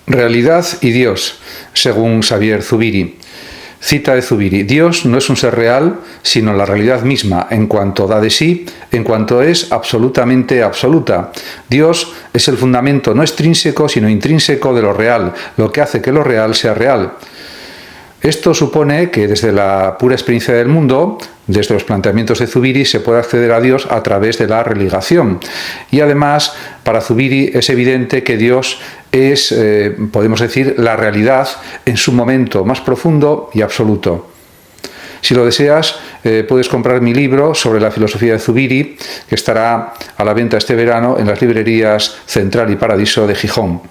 Realidad y Dios, según Xavier Zubiri. Cita de Zubiri: Dios no es un ser real, sino la realidad misma, en cuanto da de sí, en cuanto es absolutamente absoluta. Dios es el fundamento no extrínseco, sino intrínseco de lo real, lo que hace que lo real sea real. Esto supone que desde la pura experiencia del mundo, desde los planteamientos de Zubiri, se puede acceder a Dios a través de la religación. Y además, para Zubiri es evidente que Dios es, podemos decir, la realidad en su momento más profundo y absoluto. Si lo deseas, puedes comprar mi libro sobre la filosofía de Zubiri, que estará a la venta este verano en las librerías Central y Paradiso de Gijón.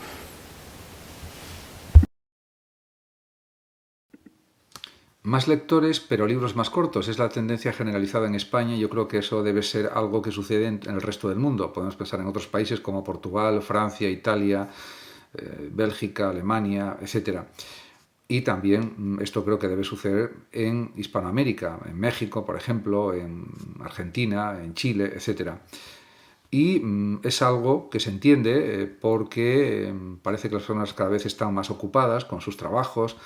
Más lectores, pero libros más cortos. Es la tendencia generalizada en España y yo creo que eso debe ser algo que sucede en el resto del mundo. Podemos pensar en otros países como Portugal, Francia, Italia, Bélgica, Alemania, etc. Y también esto creo que debe suceder en Hispanoamérica, en México, por ejemplo, en Argentina, en Chile, etc. Y es algo que se entiende porque parece que las personas cada vez están más ocupadas con sus trabajos,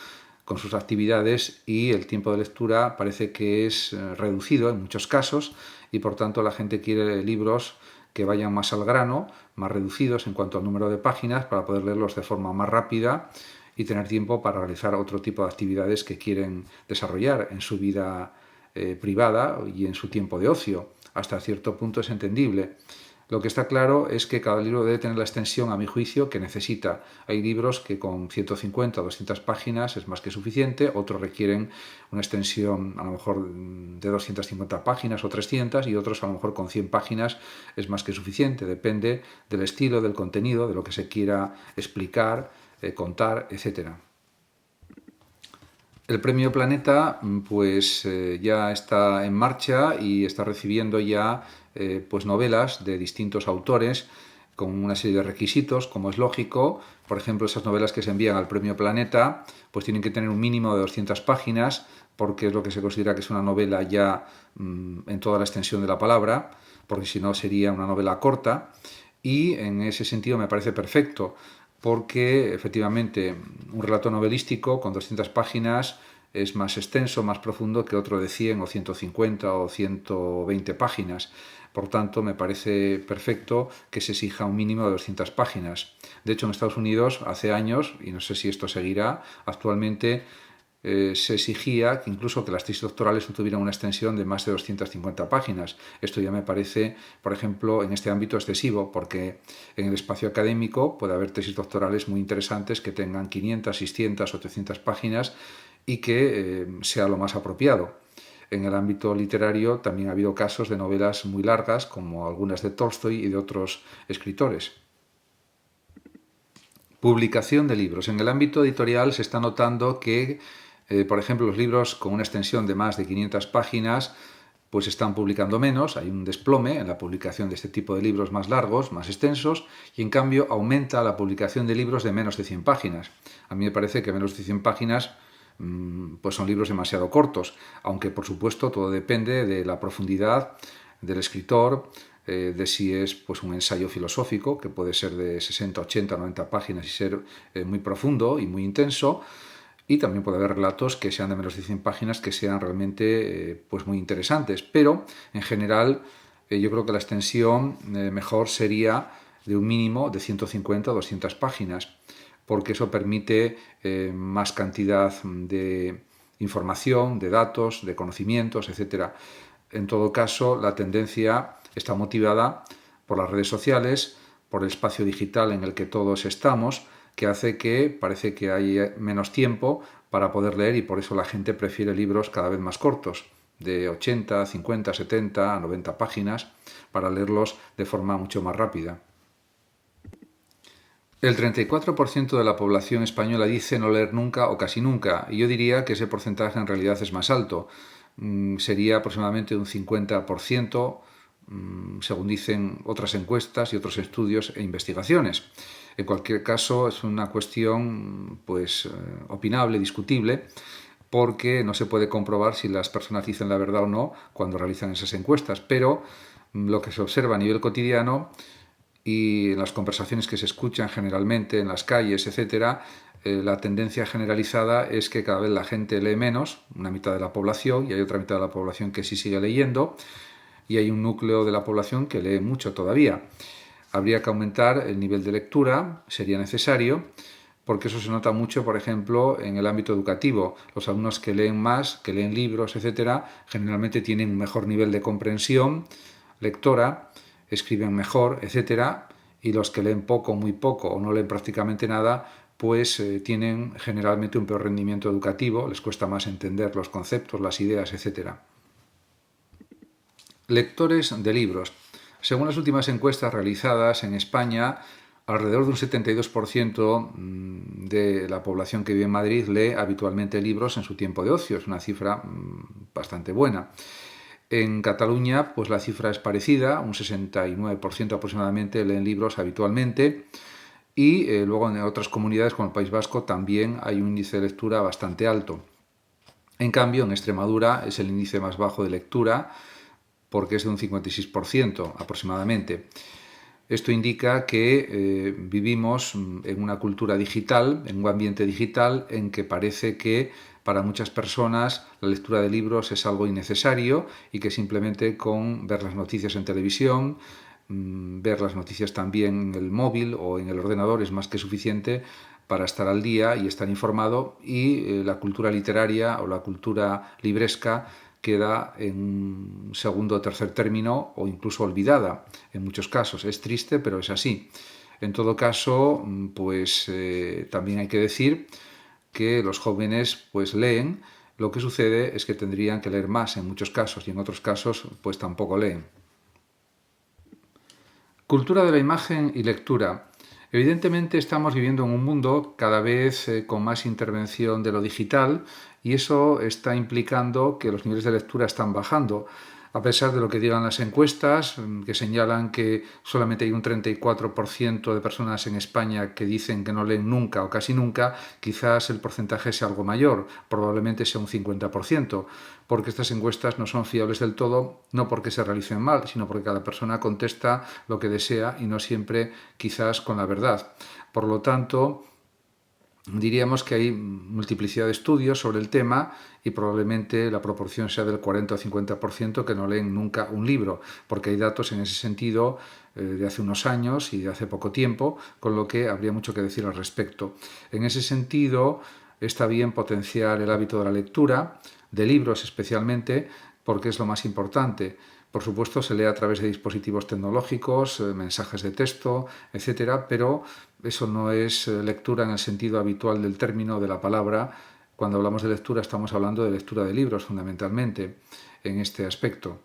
con sus actividades, y el tiempo de lectura parece que es reducido en muchos casos, y por tanto la gente quiere libros que vayan más al grano, más reducidos en cuanto al número de páginas, para poder leerlos de forma más rápida y tener tiempo para realizar otro tipo de actividades que quieren desarrollar en su vida privada y en su tiempo de ocio. Hasta cierto punto es entendible. Lo que está claro es que cada libro debe tener la extensión, a mi juicio, que necesita. Hay libros que con 150 o 200 páginas es más que suficiente, otros requieren una extensión a lo mejor de 250 páginas o 300, y otros a lo mejor con 100 páginas es más que suficiente. Depende del estilo, del contenido, de lo que se quiera explicar, contar, etc. El Premio Planeta pues ya está en marcha y está recibiendo ya pues novelas de distintos autores con una serie de requisitos, como es lógico. Por ejemplo, esas novelas que se envían al Premio Planeta pues tienen que tener un mínimo de 200 páginas, porque es lo que se considera que es una novela ya en toda la extensión de la palabra, porque si no sería una novela corta. Y en ese sentido me parece perfecto, porque efectivamente un relato novelístico con 200 páginas es más extenso, más profundo que otro de 100 o 150 o 120 páginas. Por tanto, me parece perfecto que se exija un mínimo de 200 páginas. De hecho, en Estados Unidos, hace años, y no sé si esto seguirá, actualmente se exigía que incluso que las tesis doctorales no tuvieran una extensión de más de 250 páginas. Esto ya me parece, por ejemplo, en este ámbito excesivo, porque en el espacio académico puede haber tesis doctorales muy interesantes que tengan 500, 600 o 300 páginas y que sea lo más apropiado. En el ámbito literario también ha habido casos de novelas muy largas, como algunas de Tolstoy y de otros escritores. Publicación de libros. En el ámbito editorial se está notando que, por ejemplo, los libros con una extensión de más de 500 páginas pues están publicando menos. Hay un desplome en la publicación de este tipo de libros más largos, más extensos, y en cambio aumenta la publicación de libros de menos de 100 páginas. A mí me parece que menos de 100 páginas pues son libros demasiado cortos, aunque por supuesto todo depende de la profundidad del escritor, de si es pues un ensayo filosófico, que puede ser de 60, 80, 90 páginas y ser muy profundo y muy intenso, y también puede haber relatos que sean de menos de 100 páginas que sean realmente pues muy interesantes, pero en general yo creo que la extensión mejor sería de un mínimo de 150 o 200 páginas, porque eso permite más cantidad de información, de datos, de conocimientos, etc. En todo caso, la tendencia está motivada por las redes sociales, por el espacio digital en el que todos estamos, que hace que parece que hay menos tiempo para poder leer, y por eso la gente prefiere libros cada vez más cortos, de 80, 50, 70, 90 páginas, para leerlos de forma mucho más rápida. El 34% de la población española dice no leer nunca o casi nunca, y yo diría que ese porcentaje en realidad es más alto. Sería aproximadamente un 50%, según dicen otras encuestas y otros estudios e investigaciones. En cualquier caso, es una cuestión pues opinable, discutible, porque no se puede comprobar si las personas dicen la verdad o no cuando realizan esas encuestas, pero lo que se observa a nivel cotidiano y en las conversaciones que se escuchan generalmente en las calles, etcétera, la tendencia generalizada es que cada vez la gente lee menos, una mitad de la población, y hay otra mitad de la población que sí sigue leyendo, y hay un núcleo de la población que lee mucho todavía. Habría que aumentar el nivel de lectura, sería necesario, porque eso se nota mucho, por ejemplo, en el ámbito educativo. Los alumnos que leen más, que leen libros, etcétera, generalmente tienen un mejor nivel de comprensión lectora, escriben mejor, etcétera, y los que leen poco, muy poco o no leen prácticamente nada, pues tienen generalmente un peor rendimiento educativo, les cuesta más entender los conceptos, las ideas, etcétera. Lectores de libros. Según las últimas encuestas realizadas en España, alrededor de un 72% de la población que vive en Madrid lee habitualmente libros en su tiempo de ocio. Es una cifra bastante buena. En Cataluña, pues la cifra es parecida, un 69% aproximadamente leen libros habitualmente. Y luego en otras comunidades como el País Vasco también hay un índice de lectura bastante alto. En cambio, en Extremadura es el índice más bajo de lectura, porque es de un 56% aproximadamente. Esto indica que vivimos en una cultura digital, en un ambiente digital en que parece que para muchas personas la lectura de libros es algo innecesario y que simplemente con ver las noticias en televisión, ver las noticias también en el móvil o en el ordenador es más que suficiente para estar al día y estar informado, y la cultura literaria o la cultura libresca queda en segundo o tercer término o incluso olvidada en muchos casos. Es triste, pero es así. En todo caso, pues también hay que decir que los jóvenes pues leen. Lo que sucede es que tendrían que leer más en muchos casos y en otros casos pues tampoco leen. Cultura de la imagen y lectura. Evidentemente estamos viviendo en un mundo cada vez con más intervención de lo digital, y eso está implicando que los niveles de lectura están bajando. A pesar de lo que digan las encuestas, que señalan que solamente hay un 34% de personas en España que dicen que no leen nunca o casi nunca, quizás el porcentaje sea algo mayor, probablemente sea un 50%, porque estas encuestas no son fiables del todo, no porque se realicen mal, sino porque cada persona contesta lo que desea y no siempre quizás con la verdad. Por lo tanto, diríamos que hay multiplicidad de estudios sobre el tema y probablemente la proporción sea del 40 o 50% que no leen nunca un libro, porque hay datos en ese sentido de hace unos años y de hace poco tiempo, con lo que habría mucho que decir al respecto. En ese sentido, está bien potenciar el hábito de la lectura, de libros especialmente, porque es lo más importante. Por supuesto, se lee a través de dispositivos tecnológicos, mensajes de texto, etcétera, pero eso no es lectura en el sentido habitual del término de la palabra. Cuando hablamos de lectura estamos hablando de lectura de libros fundamentalmente en este aspecto.